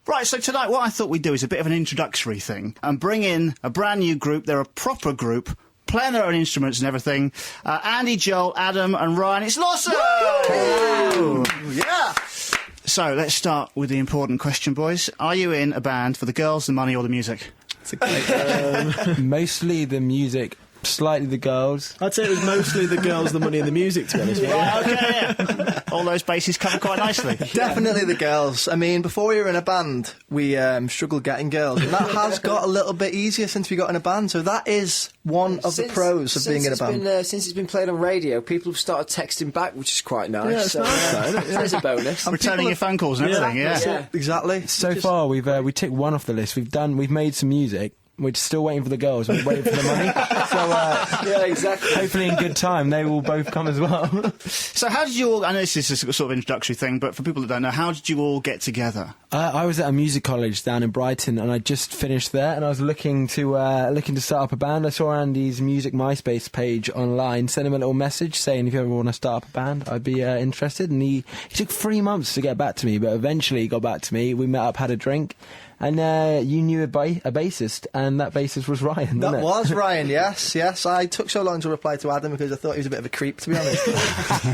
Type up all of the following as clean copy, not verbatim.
Right, so tonight what I thought we'd do is a bit of an introductory thing and bring in a brand new group. They're a proper group, playing their own instruments and everything. Andy, Joel, Adam and Ryan. It's Lawson! Yeah! So, let's start with the important question, boys. Are you in a band for the girls, the money or the music? It's a great Mostly the music, slightly the girls. I'd say it was mostly the girls, the money and the music, to be honest with you. Right, okay, yeah. All those bases covered quite nicely. Definitely the girls. I mean, before we were in a band, we struggled getting girls, and that has got a little bit easier since we got in a band, so that is one of the pros of being in a band. Since it's been played on radio, people have started texting back, which is quite nice. Yeah, it's nice. There's a bonus. Returning your phone calls and everything, yeah. Exactly. So far, we've we ticked one off the list. We've made some music. We're still waiting for the girls. We're waiting for the money. So, yeah, exactly. Hopefully in good time, they will both come as well. So how did you all... I know this is a sort of introductory thing, but for people that don't know, how did you all get together? I was at a music college down in Brighton, and I just finished there, and I was looking to start up a band. I saw Andy's music MySpace page online, sent him a little message saying if you ever want to start up a band, I'd be interested. And he took 3 months to get back to me, but eventually he got back to me. We met up, had a drink. And you knew a bassist, and that bassist was Ryan, That wasn't it? was Ryan, yes. I took so long to reply to Adam because I thought he was a bit of a creep, to be honest.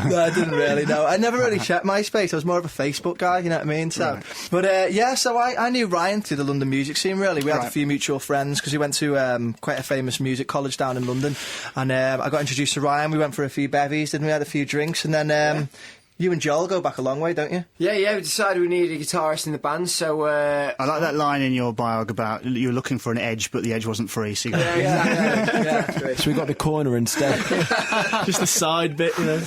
No, I didn't really know. I never really checked MySpace. I was more of a Facebook guy, you know what I mean? So, right. But, so I knew Ryan through the London music scene, really. We had a few mutual friends because he went to quite a famous music college down in London. And I got introduced to Ryan. We went for a few bevies, didn't we? Had a few drinks, and then... You and Joel go back a long way, don't you? Yeah, we decided we needed a guitarist in the band, so... I like that line in your bio about you were looking for an edge, but the edge wasn't free, so you got... Yeah. So we got the corner instead. Just the side bit, you know.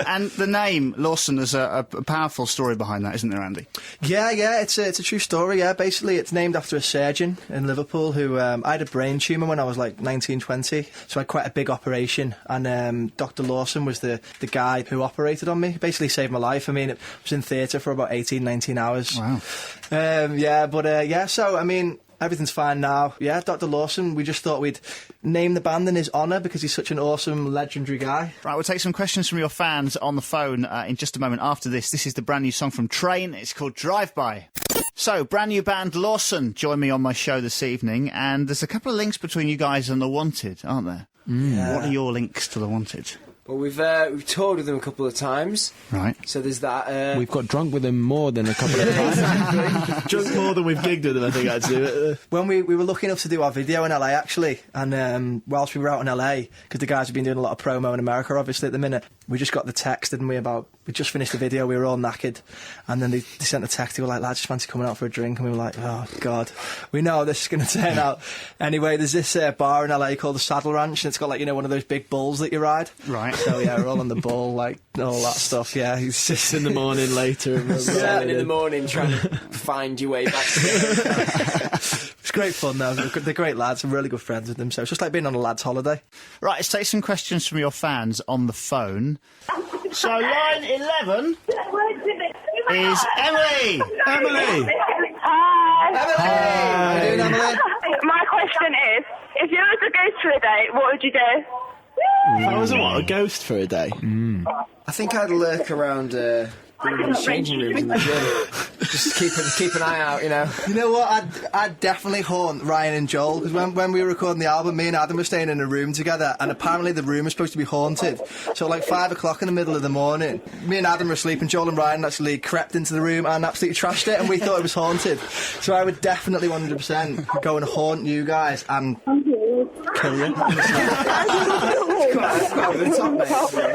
And the name, Lawson, there's a powerful story behind that, isn't there, Andy? Yeah, it's a true story, yeah. Basically, it's named after a surgeon in Liverpool who... I had a brain tumour when I was, like, 19, 20, so I had quite a big operation, and Dr. Lawson was the guy who operated on me. Basically saved my life. I mean, it was in theatre for about 18, 19 hours. Wow. So, I mean, everything's fine now. Yeah, Dr. Lawson, we just thought we'd name the band in his honour because he's such an awesome, legendary guy. Right, we'll take some questions from your fans on the phone in just a moment after this. This is the brand new song from Train. It's called Drive By. So, brand new band Lawson join me on my show this evening, and there's a couple of links between you guys and The Wanted, aren't there? Yeah. What are your links to The Wanted? Well, we've toured with them a couple of times. Right. So there's that. We've got drunk with them more than a couple of times. Drunk more than we've gigged with them, I think, actually. When we were lucky enough to do our video in LA, actually, and whilst we were out in LA, because the guys have been doing a lot of promo in America, obviously, at the minute, we just got the text, didn't we, we just finished the video, we were all knackered, and then they sent a text, they were like, lads, just fancy coming out for a drink, and we were like, oh, God, we know how this is going to turn out. Anyway, there's this bar in LA called the Saddle Ranch, and it's got, like, you know, one of those big bulls that you ride. Right. So, yeah, we're all on the bull, like, all that stuff, yeah. He's 6 in the morning later. And 7 in the morning trying to find your way back to the... It's great fun, though. They're great lads. I'm really good friends with them, so it's just like being on a lad's holiday. Right, let's take some questions from your fans on the phone. So, line 11 is Emily! Emily! Hi. Emily! How you doing, Emily? My question is, if you were to go for a date, what would you do? If I was a ghost for a day? I think I'd lurk around the women's changing rooms in the gym. Just keep an eye out, you know. You know what? I'd definitely haunt Ryan and Joel, because when we were recording the album, me and Adam were staying in a room together, and apparently the room was supposed to be haunted. So like 5 o'clock in the middle of the morning, me and Adam were asleep, and Joel and Ryan actually crept into the room and absolutely trashed it, and we thought it was haunted. So I would definitely 100% go and haunt you guys and kill you.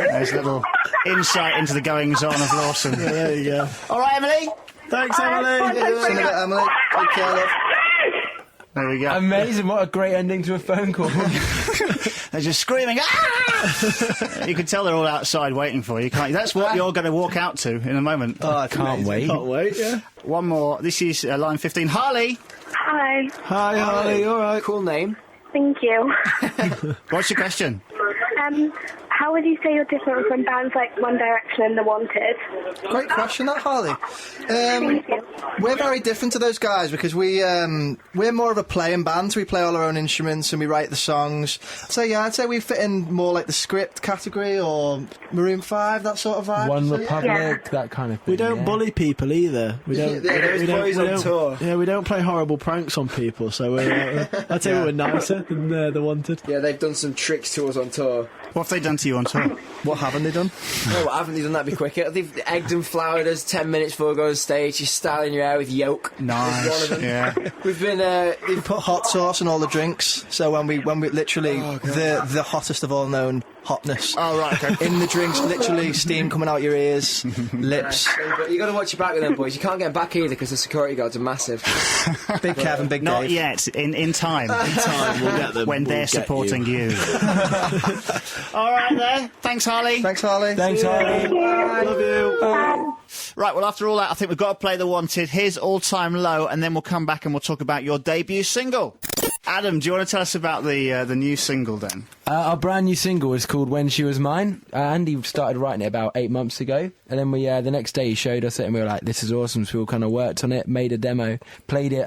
There's a little insight into the goings-on of Lawson. Yeah, there you go. All right, Emily? Thanks, Emily. See you in a bit, Emily. Take care, love. There we go. Amazing, what a great ending to a phone call. They're just screaming, ah! You can tell they're all outside waiting for you, can't you? That's what you're going to walk out to in a moment. Oh, I Can't wait. Can't wait, yeah. One more. This is line 15. Harley! Hi. Hi, Harley, all right. Cool name. Thank you. What's your question? How would you say you're different from bands like One Direction and The Wanted? Great question, that, Harley. We're very different to those guys because we're more of a playing band. So we play all our own instruments and we write the songs. So yeah, I'd say we fit in more like the script category or Maroon 5, that sort of vibe. One So, Republic, that kind of thing. We don't yeah. bully people either. We don't. Those boys on tour. Yeah, we don't play horrible pranks on people. So I'd say we're nicer than the Wanted. Yeah, they've done some tricks to us on tour. What have they done to you on tour? what haven't they done? No, what haven't they done that be quicker? They've egged and floured us 10 minutes before we go on stage. You're styling your hair with yolk. Nice. Is one of them. Yeah. We've been... We put hot sauce on all the drinks. So when we literally the hottest of all known hotness. Oh, right, okay. In the drinks, literally steam coming out your ears, lips. But you got to watch your back with them boys. You can't get back either because the security guards are massive. Big Kevin, Big Not Dave. yet. In time. Time, we'll get them. When We'll they're get supporting you. All right, there. Thanks, Harley. Thanks, Harley. Thanks, Harley. Love you. Right, well, after all that, I think we've got to play The Wanted. Here's All Time Low, and then we'll come back and we'll talk about your debut single. Adam, do you want to tell us about the new single, then? Our brand new single is called When She Was Mine. Andy started writing it about 8 months ago, and then we the next day he showed us it, and we were like, "This is awesome!" So we all kind of worked on it, made a demo, played it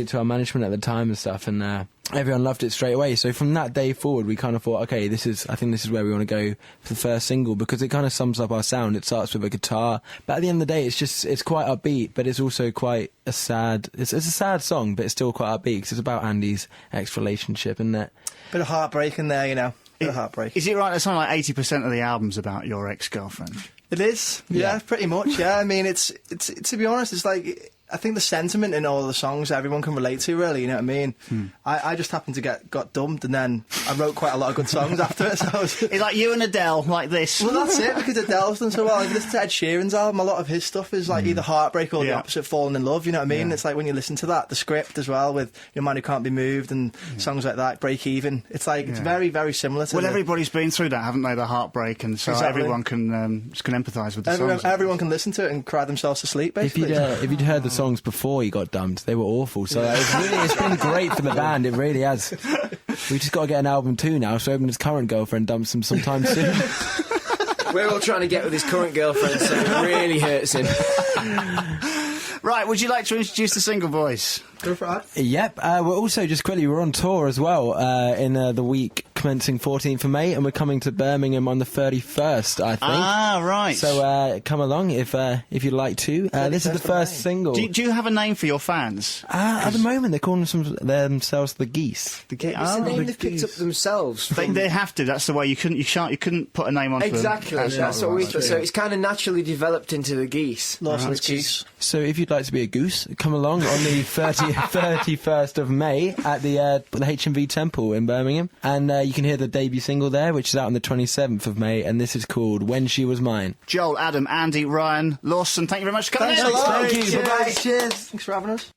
to our management at the time and stuff, and everyone loved it straight away. So from that day forward, we kind of thought, okay, I think this is where we want to go for the first single because it kind of sums up our sound. It starts with a guitar, but at the end of the day, it's quite upbeat, but it's also quite a sad. It's a sad song, but it's still quite upbeat because it's about Andy's ex-relationship and that. Bit of heartbreak in there, you know. Bit of heartbreak. Is it right that something like 80% of the album's about your ex-girlfriend? It is, yeah, pretty much. Yeah, I mean, it's to be honest, it's like I think the sentiment in all the songs everyone can relate to, really. You know what I mean? I just happened to got dumped, and then I wrote quite a lot of good songs after it. So It's like you and Adele, like this. well, that's it because Adele's done so well. If you listen to Ed Sheeran's album, a lot of his stuff is like either heartbreak or the Yeah. opposite, falling in love. You know what I mean? Yeah. It's like when you listen to that, the script as well with Your Man Who Can't Be Moved and songs like that, Break Even. It's like it's very, very similar to. Well, everybody's been through that, haven't they? The heartbreak, and so Exactly. everyone can empathise with the songs. everyone can listen to it and cry themselves to sleep. If Basically, you'd heard the songs before you got dumped, they were awful. So it's been great for the band. It really has. We just got to get an album too now. So hoping his current girlfriend dumps him sometime soon. We're all trying to get with his current girlfriend, so it really hurts him. Right, would you like to introduce the single, boys? go for it. Yep. We're also just quickly we're on tour as well in the week commencing 14th of May, and we're coming to Birmingham on the 31st, I think. Ah, right. So come along if you'd like to. This is the 31st of first May. single. Do you have a name for your fans? At the moment, they're calling themselves the Geese. The Geese. It's the name they've picked up themselves. They have to. That's the way. You couldn't put a name onto them. Exactly. That's what we thought. So it's kind of naturally developed into the Geese. Lawson's Geese. So if you'd like to be a goose, come along on the 31st of May at the HMV Temple in Birmingham, and you can hear the debut single there, which is out on the 27th of May, and this is called When She Was Mine. Joel, Adam, Andy, Ryan, Lawson, thank you very much for coming Thanks in. a lot. Thank you. Cheers. Bye-bye. Cheers. Thanks for having us.